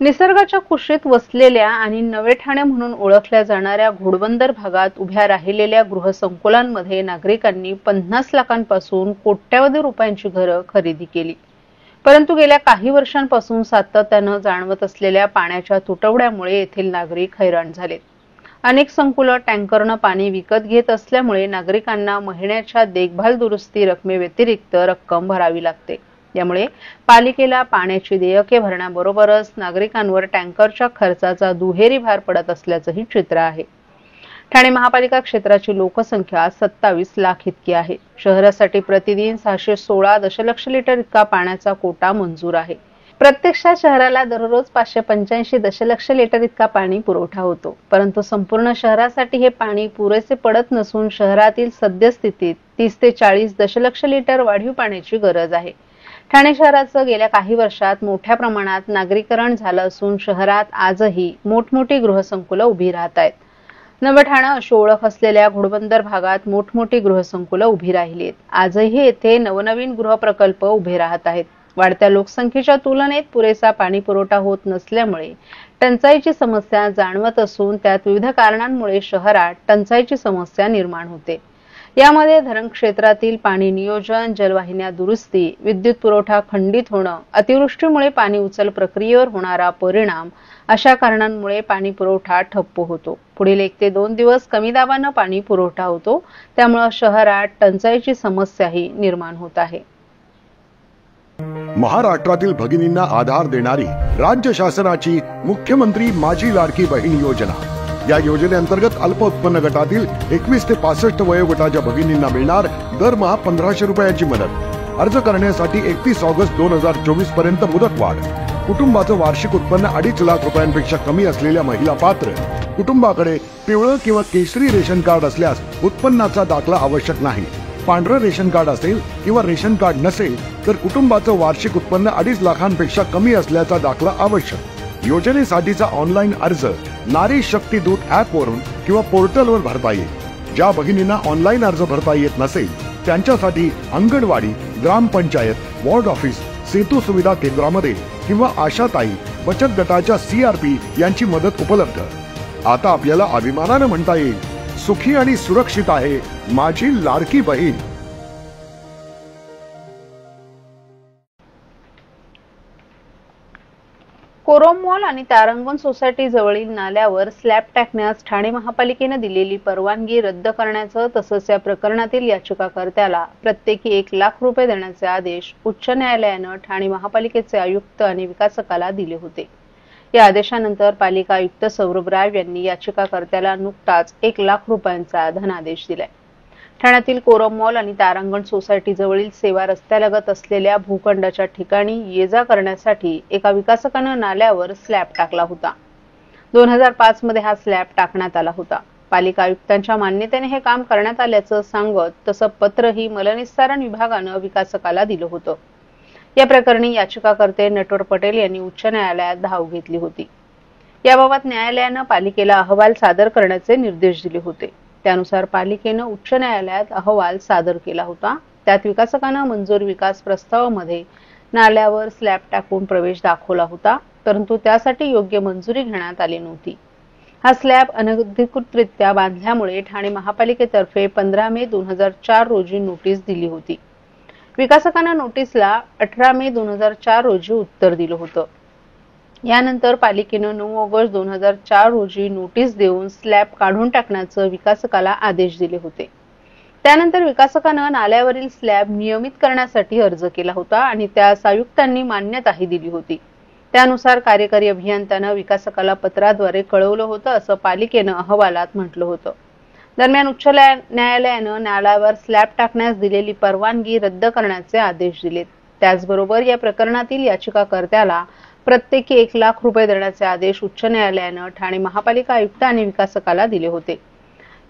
निसर्गाच्या कुशीत वसलेल्या आणि नवे ठाणे म्हणून ओळखल्या जाणाऱ्या घोडबंदर भागात उभ्या राहिलेल्या गृहसंकुलांमध्ये नागरिकांनी 50 लाखांपासून कोट्यवधी रुपयांची घरं खरेदी केली. परंतु गेल्या काही वर्षांपासून सातत्यानं जाणवत असलेल्या पाण्याच्या तुटवड्यामुळे येथील नागरिक हैराण झालेत. अनेक संकुलं टँकरनं पाणी विकत घेत असल्यामुळे नागरिकांना महिन्याच्या देखभाल दुरुस्ती रकमेव्यतिरिक्त रक्कम भरावी लागते. यामुळे पालिकेला पाण्याची देयके भरण्याबरोबरच नागरिकांवर टँकरच्या खर्चाचा दुहेरी भार पडत असल्याचंही चित्र आहे. ठाणे महापालिका क्षेत्राची लोकसंख्या 27 लाख इतकी आहे. शहरासाठी प्रतिदिन 616 दशलक्ष लिटर इतका पाण्याचा कोटा मंजूर आहे. प्रत्यक्षात शहराला दररोज 585 दशलक्ष लिटर इतका पाणी पुरवठा होतो. परंतु संपूर्ण शहरासाठी हे पाणी पुरेसे पडत नसून शहरातील सद्यस्थितीत 30 ते 40 दशलक्ष लिटर वाढीव पाण्याची गरज आहे. ठाणे शहराचं गेल्या काही वर्षात मोठ्या प्रमाणात नागरीकरण झालं असून शहरात आजही मोठमोठी गृहसंकुलं उभी राहत आहेत. नवठाणा अशी ओळख असलेल्या घोडबंदर भागात मोठमोठी गृहसंकुलं उभी राहिली आहेत. आजही येथे नवनवीन गृहप्रकल्प उभे राहत आहेत. वाढत्या लोकसंख्येच्या तुलनेत पुरेसा पाणी पुरवठा होत नसल्यामुळे टंचाईची समस्या जाणवत असून त्यात विविध कारणांमुळे शहरात टंचाईची समस्या निर्माण होते. यामध्ये धरण क्षेत्रातील पाणी नियोजन, जलवाहिन्या दुरुस्ती, विद्युत पुरवठा खंडित होणं, अतिवृष्टीमुळे पाणी उचल प्रक्रियेवर होणारा परिणाम अशा कारणांमुळे पाणी पुरवठा ठप्प होतो. पुढील 1 ते 2 दिवस कमी दाबानं पाणी पुरवठा होतो. त्यामुळे शहरात टंचाईची समस्याही निर्माण होत आहे. महाराष्ट्रातील भगिनींना आधार देणारी राज्य शासनाची मुख्यमंत्री माझी लाडकी बहीण योजना. या योजनेअंतर्गत अल्प उत्पन्न गटातील 21 ते 65 वयोगटाच्या भगिनींना मिळणार दरमहा 1500 रुपयाची मदत. अर्ज करण्यासाठी 31 ऑगस्ट 2024 पर्यंत मुदतवाढ. कुटुंबाचं वार्षिक उत्पन्न 2.5 लाख रुपयांपेक्षा कमी असलेल्या महिला पात्र. कुटुंबाकडे पिवळं किंवा केशरी रेशन कार्ड असल्यास उत्पन्नाचा दाखला आवश्यक नाही. पांढरं रेशन कार्ड असेल किंवा रेशन कार्ड नसेल तर कुटुंबाचं वार्षिक उत्पन्न 2.5 लाखांपेक्षा कमी असल्याचा दाखला आवश्यक. योजनेसाठीचा ऑनलाईन अर्ज नारी शक्ती दूत ऍप वरून किंवा पोर्टलवर भरता येईल. ज्या भगिनींना ऑनलाईन अर्ज भरता येत नसेल त्यांच्यासाठी अंगणवाडी, ग्रामपंचायत, वॉर्ड ऑफिस, सेतू सुविधा केंद्रामध्ये किंवा आशाताई बचत गटाच्या CRP यांची मदत उपलब्ध. आता आपल्याला अभिमानानं म्हणता येईल, सुखी आणि सुरक्षित आहे माझी लाडकी बहीण. कोरम मॉल आणि तारांगण सोसायटी जवळील नाल्यावर स्लॅब टाकण्यास ठाणे महापालिकेने दिलेली परवानगी रद्द करण्याचं तसंच या प्रकरणातील याचिकाकर्त्याला प्रत्येकी 1 लाख रुपये देण्याचे आदेश उच्च न्यायालयानं ठाणे महापालिकेचे आयुक्त आणि विकासकाला दिले होते. या आदेशानंतर पालिका आयुक्त सौरभ राव यांनी याचिकाकर्त्याला नुकताच 1 लाख रुपयांचा धनादेश दिलाय. ठाण्यातील कोरम मॉल आणि तारांगण सोसायटी जवळील सेवा रस्त्यालगत असलेल्या भूखंडाच्या ठिकाणी ये जा करण्यासाठी एका विकासकानं नाल्यावर स्लॅब टाकला होता. 2005 मध्ये हा स्लॅब टाकण्यात आला होता. पालिका आयुक्तांच्या मान्यतेने हे काम करण्यात आल्याचं सांगत तसं पत्रही मलनिस्सारण विभागानं विकासकाला दिलं होतं. या प्रकरणी याचिकाकर्ते नटवर पटेल यांनी उच्च न्यायालयात धाव घेतली होती. याबाबत न्यायालयानं पालिकेला अहवाल सादर करण्याचे निर्देश दिले होते. त्यानुसार पालिकेनं उच्च न्यायालयात अहवाल सादर केला होता. त्यात विकासकानं मंजूर विकास प्रस्तावामध्ये नाल्यावर स्लॅब टाकून प्रवेश दाखवला होता, परंतु त्यासाठी योग्य मंजुरी घेण्यात आली नव्हती. हा स्लॅब अनधिकृतरित्या बांधल्यामुळे ठाणे महापालिकेतर्फे 15 मे 2004 रोजी नोटीस दिली होती. विकासकानं नोटीसला 18 मे 2004 रोजी उत्तर दिलं होतं. यानंतर पालिकेनं 9 ऑगस्ट 2004 रोजी नोटीस देऊन स्लॅब काढून टाकण्याचं विकासकाला आदेश दिले होते. त्यानंतर विकासकानं नाल्यावरील स्लॅब नियमित करण्यासाठी अर्ज केला होता आणि त्यास आयुक्तांनी मान्यताही दिली होती. त्यानुसार कार्यकारी अभियंत्यानं विकासकाला पत्राद्वारे कळवलं होतं असं पालिकेनं अहवालात म्हटलं होतं. दरम्यान उच्च न्यायालयानं नाल्यावर स्लॅब टाकण्यास दिलेली परवानगी रद्द करण्याचे आदेश दिलेत. त्याचबरोबर या प्रकरणातील याचिकाकर्त्याला प्रत्येकी 1 लाख रुपये देण्याचे आदेश उच्च न्यायालयानं ठाणे महापालिका आयुक्त आणि विकासकाला दिले होते.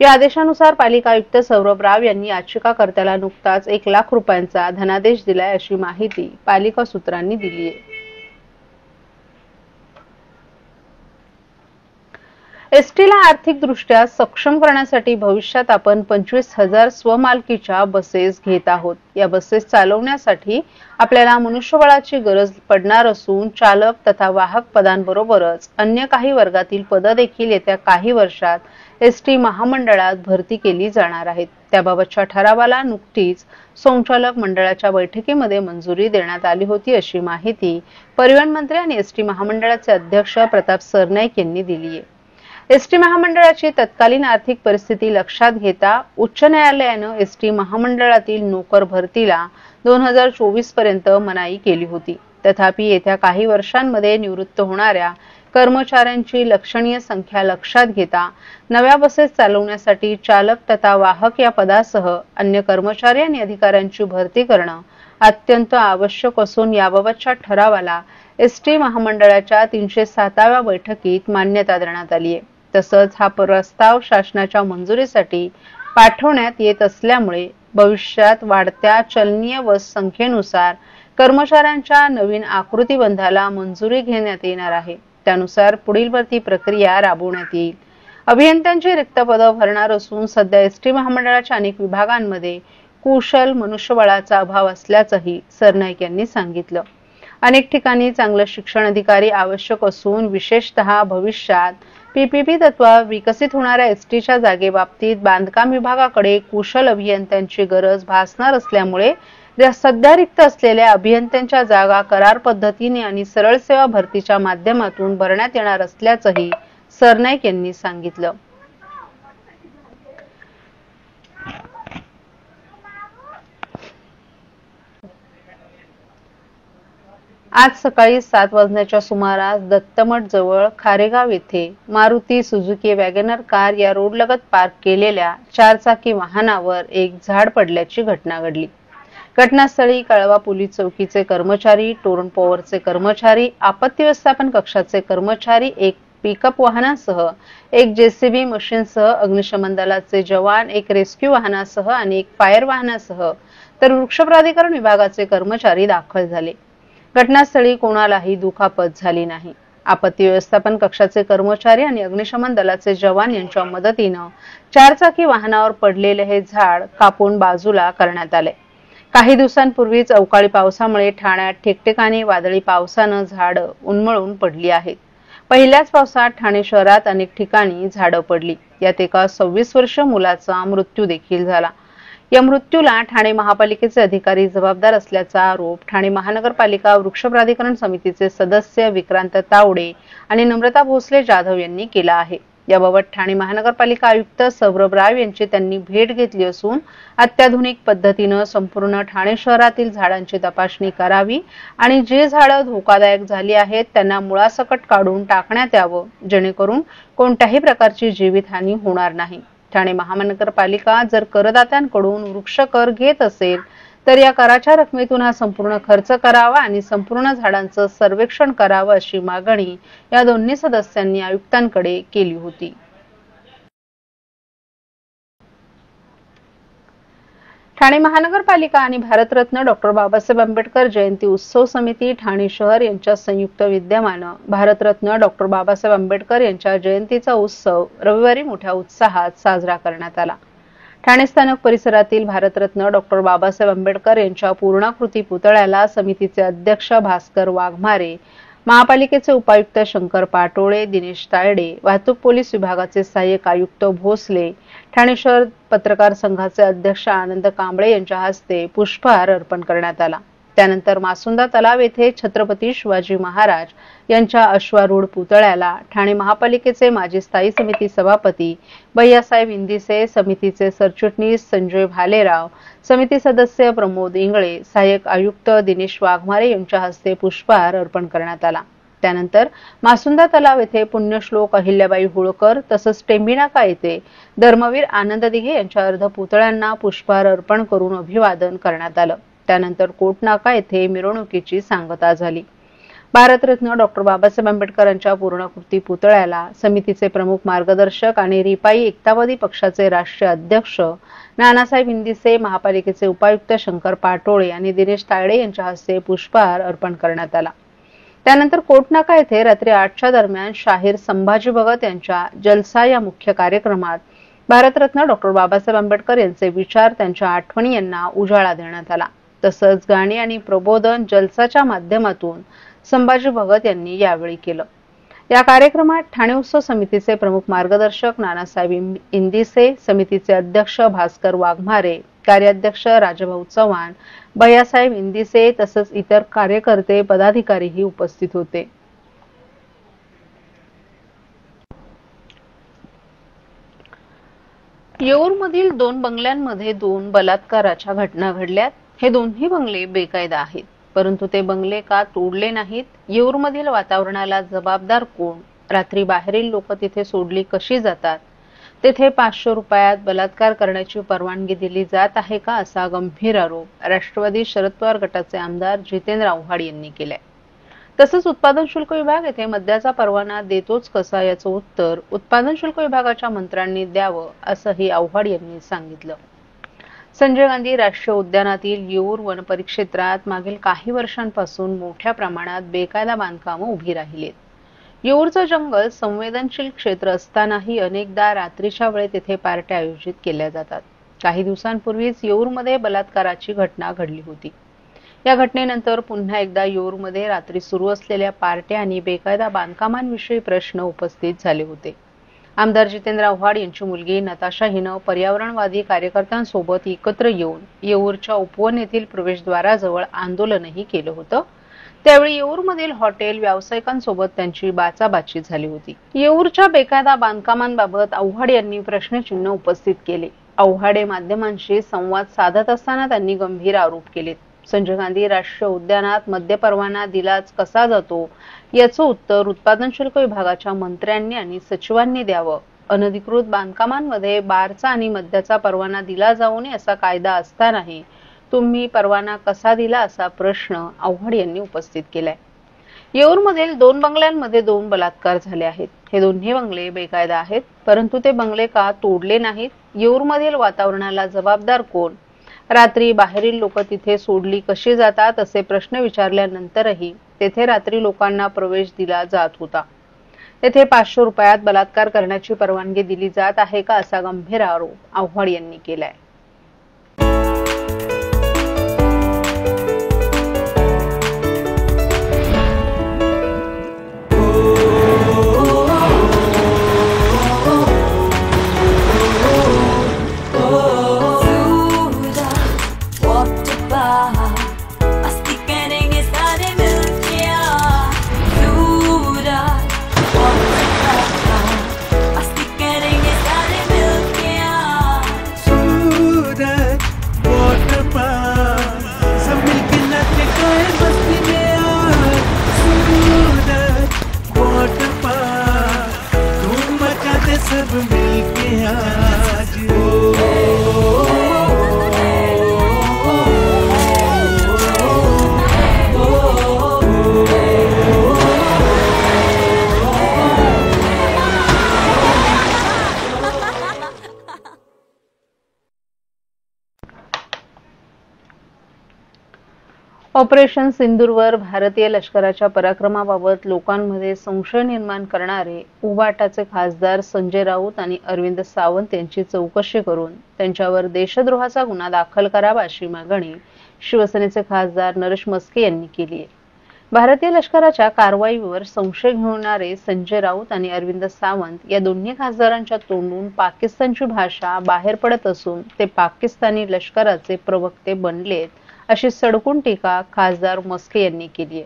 या आदेशानुसार पालिका आयुक्त सौरभ राव यांनी याचिकाकर्त्याला नुकताच 1 लाख रुपयांचा धनादेश दिलाय अशी माहिती पालिका सूत्रांनी दिली आहे. एसटीला आर्थिकदृष्ट्या सक्षम करण्यासाठी भविष्यात आपण 25,000 स्वमालकीच्या बसेस घेत आहोत। या बसेस चालवण्यासाठी आपल्याला मनुष्यबळाची गरज पडणार असून चालक तथा वाहक पदांबरोबरच अन्य काही वर्गातील पदं देखील येत्या काही वर्षात एसटी महामंडळात भरती केली जाणार आहेत। त्याबाबतच्या ठरावाला नुकतीच संचालक मंडळाच्या बैठकीमध्ये मंजुरी देण्यात आली होती, अशी माहिती परिवहन मंत्री आणि एसटी महामंडळाचे अध्यक्ष प्रताप सरनाईक यांनी दिली आहे। एसटी महामंडळाची तत्कालीन आर्थिक परिस्थिती लक्षात घेता उच्च न्यायालयानं एसटी महामंडळातील नोकर भरतीला 2024 पर्यंत मनाई केली होती। तथापि येत्या काही वर्षांमध्ये निवृत्त होणाऱ्या कर्मचाऱ्यांची लक्षणीय संख्या लक्षात घेता नव्या बसेस चालवण्यासाठी चालक तथा वाहक या पदासह अन्य कर्मचारी आणि अधिकाऱ्यांची भरती करणं अत्यंत आवश्यक असून याबाबतच्या ठरावाला एसटी महामंडळाच्या 307व्या बैठकीत मान्यता देण्यात आली आहे। तसंच हा प्रस्ताव शासनाच्या मंजुरीसाठी पाठवण्यात येत असल्यामुळे भविष्यात वाढत्या चलनीय बस संख्येनुसार कर्मचाऱ्यांच्या नवीन आकृतीबंधाला मंजुरी घेण्यात येणार आहे। त्यानुसार पुढील भरती प्रक्रिया राबवण्यात येईल। अभियंत्यांची रिक्त पदं भरणार असून सध्या एसटी महामंडळाच्या अनेक विभागांमध्ये कुशल मनुष्यबळाचा अभाव असल्याचंही सरनाईक यांनी सांगितलं। अनेक ठिकाणी चांगलं शिक्षण अधिकारी आवश्यक असून विशेषतः भविष्यात पीपीपी तत्व विकसित होणाऱ्या एसटीच्या जागेबाबतीत बांधकाम विभागाकडे कुशल अभियंत्यांची गरज भासणार असल्यामुळे सध्या रिक्त असलेल्या अभियंत्यांच्या जागा करार पद्धतीने आणि सरळ सेवा भरतीच्या माध्यमातून भरण्यात येणार असल्याचंही सरनाईक यांनी सांगितलं। आज सकाळी 7 वाजण्याच्या सुमारास दत्तमठ जवळ खारेगाव येथे मारुती सुझुकी वॅगनर कार या रोडलगत पार्क केलेल्या 4 चाकी वाहनावर एक झाड पडल्याची घटना घडली। घटनास्थळी कळवा पोलीस चौकीचे कर्मचारी, टोरंट पॉवरचे कर्मचारी, आपत्ती व्यवस्थापन कक्षाचे कर्मचारी, एक पिकअप वाहनासह एक जेसीबी मशीनसह अग्निशमन दलाचे जवान, एक रेस्क्यू वाहनासह आणि एक फायर वाहनासह तर वृक्ष प्राधिकरण विभागाचे कर्मचारी दाखल झाले। घटनास्थळी कोणालाही दुखापत झाली नाही। आपत्ती व्यवस्थापन कक्षाचे कर्मचारी आणि अग्निशमन दलाचे जवान यांच्या मदतीनं 4 चाकी वाहनावर पडलेले हे झाड कापून बाजूला करण्यात आले। काही दिवसांपूर्वीच अवकाळी पावसामुळे ठाण्यात ठिकठिकाणी वादळी पावसानं झाडं उन्मळून पडली आहेत। पहिल्याच पावसात ठाणे शहरात अनेक ठिकाणी झाडं पडली। यात एका 26 वर्षीय मुलाचा मृत्यू देखील झाला। या मृत्यूला ठाणे महापालिकेचे अधिकारी जबाबदार असल्याचा आरोप ठाणे महानगरपालिका वृक्ष प्राधिकरण समितीचे सदस्य विक्रांत तावडे आणि नम्रता भोसले जाधव यांनी केला आहे। याबाबत ठाणे महानगरपालिका आयुक्त सौरभ राव यांची त्यांनी भेट घेतली असून अत्याधुनिक पद्धतीनं संपूर्ण ठाणे शहरातील झाडांची तपासणी करावी आणि जे झाडं धोकादायक झाली आहेत त्यांना मुळासकट काढून टाकण्यात यावं, जेणेकरून कोणत्याही प्रकारची जीवितहानी होणार नाही। ठाणे महानगरपालिका जर करदात्यांकडून वृक्ष कर घेत असेल तर या कराच्या रकमेतून हा संपूर्ण खर्च करावा आणि संपूर्ण झाडांचं सर्वेक्षण करावं, अशी मागणी या दोन्ही सदस्यांनी आयुक्तांकडे केली होती। ठाणे महानगरपालिका आणि भारतरत्न डॉ. बाबासाहेब आंबेडकर जयंती उत्सव समिती ठाणे शहर यांच्या संयुक्त विद्यमानं भारतरत्न डॉ. बाबासाहेब आंबेडकर यांच्या जयंतीचा उत्सव रविवारी मोठ्या उत्साहात साजरा करण्यात आला। ठाणे स्थानक परिसरातील भारतरत्न डॉ. बाबासाहेब आंबेडकर यांच्या पूर्णाकृती पुतळ्याला समितीचे अध्यक्ष भास्कर वाघमारे, महापालिकेचे उपायुक्त शंकर पाटोळे, दिनेश तायडे, वाहतूक पोलीस विभागाचे सहाय्यक आयुक्त भोसले, ठाणे शहर पत्रकार संघाचे अध्यक्ष आनंद कांबळे यांच्या हस्ते पुष्पहार अर्पण करण्यात आला। त्यानंतर मासुंदा तलाव येथे छत्रपती शिवाजी महाराज यांच्या अश्वारूढ पुतळ्याला ठाणे महापालिकेचे माजी स्थायी समिती सभापती भैयासाहेब इंदिसे, समितीचे सरचिटणीस संजय भालेराव, समिती सदस्य प्रमोद इंगळे, सहाय्यक आयुक्त दिनेश वाघमारे यांच्या हस्ते पुष्पहार अर्पण करण्यात आला। त्यानंतर मासुंदा तलाव येथे पुण्यश्लोक अहिल्याबाई होळकर तसंच टेंबिनाका येथे धर्मवीर आनंद दिघे यांच्या अर्धपुतळ्यांना पुष्पहार अर्पण करून अभिवादन करण्यात आलं। त्यानंतर कोटनाका येथे मिरवणुकीची सांगता झाली। भारतरत्न डॉ. बाबासाहेब आंबेडकर यांच्या पूर्णाकृती पुतळ्याला समितीचे प्रमुख मार्गदर्शक आणि रिपाई एकतावादी पक्षाचे राष्ट्रीय अध्यक्ष नानासाहेब इंदिसे, महापालिकेचे उपायुक्त शंकर पाटोळे आणि दिनेश तायडे यांच्या हस्ते पुष्पहार अर्पण करण्यात आला। त्यानंतर कोटनाका येथे रात्री 8च्या दरम्यान शाहीर संभाजी भगत यांच्या जलसा या मुख्य कार्यक्रमात भारतरत्न डॉ. बाबासाहेब आंबेडकर यांचे विचार, त्यांच्या आठवणी यांना उजाळा देण्यात आला. तसंच गाणी आणि प्रबोधन जलसाच्या माध्यमातून संभाजी भगत यांनी यावेळी केलं. या कार्यक्रमात ठाणे उत्सव समितीचे प्रमुख मार्गदर्शक नानासाहेब इंदिसे, समितीचे अध्यक्ष भास्कर वाघमारे, कार्याध्यक्ष राजभाऊ चव्हाण, भैयासाहेब इंदिसे तसंच इतर कार्यकर्ते पदाधिकारीही उपस्थित होते. येऊरमधील 2 बंगल्यांमध्ये 2 बलात्काराच्या घटना घडल्यात. हे दोन्ही बंगले बेकायदा आहेत, परंतु ते बंगले का तोडले नाहीत? येऊरमधील वातावरणाला जबाबदार कोण? रात्री बाहेरील लोक तिथे सोडली कशी जातात? तेथे 500 रुपयात बलात्कार करण्याची परवानगी दिली जात आहे का, असा गंभीर आरोप राष्ट्रवादी शरद पवार गटाचे आमदार जितेंद्र आव्हाड यांनी केलाय. तसंच उत्पादन शुल्क विभाग येथे मद्याचा परवाना देतोच कसा, याचं उत्तर उत्पादन शुल्क विभागाच्या मंत्र्यांनी द्यावं, असंही आव्हाड यांनी सांगितलं. संजय गांधी राष्ट्रीय उद्यानातील येऊर वनपरिक्षेत्रात मागील काही वर्षांपासून मोठ्या प्रमाणात बेकायदा बांधकामं उभी राहिलीत. येऊरचं जंगल संवेदनशील क्षेत्र असतानाही अनेकदा रात्रीच्या वेळी तेथे पार्ट्या आयोजित केल्या जातात. काही दिवसांपूर्वीच येऊरमध्ये बलात्काराची घटना घडली होती. या घटनेनंतर पुन्हा एकदा येऊरमध्ये रात्री सुरू असलेल्या पार्ट्या आणि बेकायदा बांधकामांविषयी प्रश्न उपस्थित झाले होते. आमदार जितेंद्र आव्हाड यांची मुलगी नताशा हिनं पर्यावरणवादी कार्यकर्त्यांसोबत एकत्र येऊन येऊरच्या उपवन येथील प्रवेशद्वाराजवळ आंदोलनही केलं होतं. त्यावेळी येऊरमधील हॉटेल व्यावसायिकांसोबत त्यांची बाचाबाची झाली होती. येऊरच्या बेकायदा बांधकामांबाबत आव्हाड यांनी प्रश्नचिन्ह उपस्थित केले. आव्हाडे माध्यमांशी संवाद साधत असताना त्यांनी गंभीर आरोप केले. संजय गांधी राष्ट्रीय उद्यानात मद्य परवाना दिलाच कसा जातो, याचं उत्तर उत्पादन शुल्क विभागाच्या मंत्र्यांनी आणि सचिवांनी द्यावं. अनधिकृत बांधकामांमध्ये बारचा आणि मद्याचा परवाना दिला जाऊ नये असा कायदा असतानाही तुम्ही परवाना कसा दिला, असा प्रश्न आव्हाड यांनी उपस्थित केलाय. येऊरमधील 2 बंगल्यांमध्ये 2 बलात्कार झाले आहेत. हे दोन्ही बंगले बेकायदा आहेत, परंतु ते बंगले का तोडले नाहीत? येऊरमधील वातावरणाला जबाबदार कोण? रात्री बाहेरील लोक तिथे सोडली कशी जातात, असे प्रश्न विचारल्यानंतरही तेथे रात्री लोकांना प्रवेश दिला जात होता. तेथे 500 रुपयात बलात्कार करण्याची परवानगी दिली जात आहे का, असा गंभीर आरोप आव्हाड यांनी केलाय. सब मिलके आज ऑपरेशन सिंदूरवर भारतीय लष्कराच्या पराक्रमाबाबत लोकांमध्ये संशय निर्माण करणारे उबाटाचे खासदार संजय राऊत आणि अरविंद सावंत यांची चौकशी करून त्यांच्यावर देशद्रोहाचा गुन्हा दाखल करावा, अशी मागणी शिवसेनेचे खासदार नरेश मस्के यांनी केली आहे. भारतीय लष्कराच्या कारवाईवर संशय घेणारे संजय राऊत आणि अरविंद सावंत या दोन्ही खासदारांच्या तोंडून पाकिस्तानची भाषा बाहेर पडत असून ते पाकिस्तानी लष्कराचे प्रवक्ते बनलेत, अशी सडकून टीका खासदार मस्के यांनी केली आहे.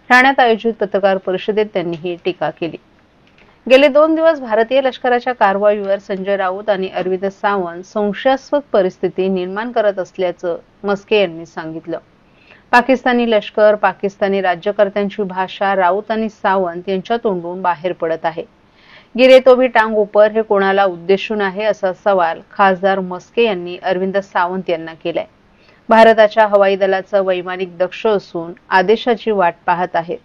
ठाण्यात आयोजित पत्रकार परिषदेत त्यांनी ही टीका केली. गेले 2 दिवस भारतीय लष्कराच्या कारवाईवर संजय राऊत आणि अरविंद सावंत संशयास्पद परिस्थिती निर्माण करत असल्याचं मस्के यांनी सांगितलं. पाकिस्तानी लष्कर, पाकिस्तानी राज्यकर्त्यांची भाषा राऊत आणि सावंत यांच्या तोंडून बाहेर पडत आहे. गिरे तो भी टांग ऊपर हे कोणाला उद्देशून आहे, असा सवाल खासदार मस्के यांनी अरविंद सावंत यांना केलाय. भारताच्या हवाई दलाचं वैमानिक दक्ष असून आदेशाची वाट पाहत आहेत.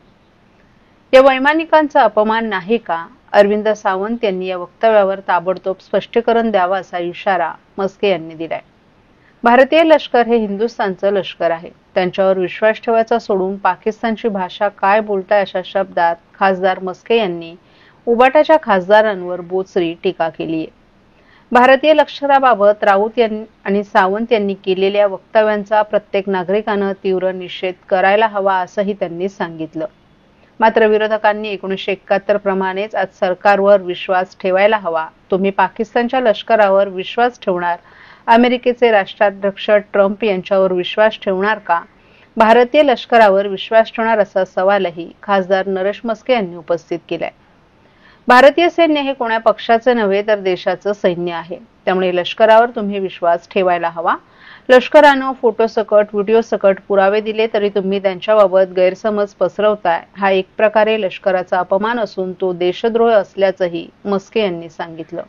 या वैमानिकांचा अपमान नाही का? अरविंद सावंत यांनी या वक्तव्यावर ताबडतोब स्पष्टीकरण द्यावं, असा इशारा मस्के यांनी दिलाय. भारतीय लष्कर हे हिंदुस्थानचं लष्कर आहे. त्यांच्यावर विश्वास ठेवायचा सोडून पाकिस्तानची भाषा काय बोलताय अशा शब्दात खासदार मस्के यांनी उबाटाच्या खासदारांवर बोचरी टीका केली आहे. भारतीय लष्कराबाबत राऊत आणि सावंत यांनी केलेल्या वक्तव्यांचा प्रत्येक नागरिकानं तीव्र निषेध करायला हवा असंही त्यांनी सांगितलं. मात्र विरोधकांनी 1971 प्रमाणेच आज सरकारवर विश्वास ठेवायला हवा. तुम्ही पाकिस्तानच्या लष्करावर विश्वास ठेवणार? अमेरिकेचे राष्ट्राध्यक्ष ट्रम्प यांच्यावर विश्वास ठेवणार का? भारतीय लष्करावर विश्वास ठेवणार असा सवालही खासदार नरेश मस्के यांनी उपस्थित केलाय. भारतीय सैन्य हे कोणा पक्षाचं नव्हे तर देशाचं सैन्य आहे. त्यामुळे लष्करावर तुम्ही विश्वास ठेवायला हवा. लष्करानं फोटोसकट, व्हिडिओसकट पुरावे दिले तरी तुम्ही त्यांच्याबाबत गैरसमज पसरवताय. हा एक प्रकारे लष्कराचा अपमान असून तो देशद्रोह असल्याचंही मस्के यांनी सांगितलं.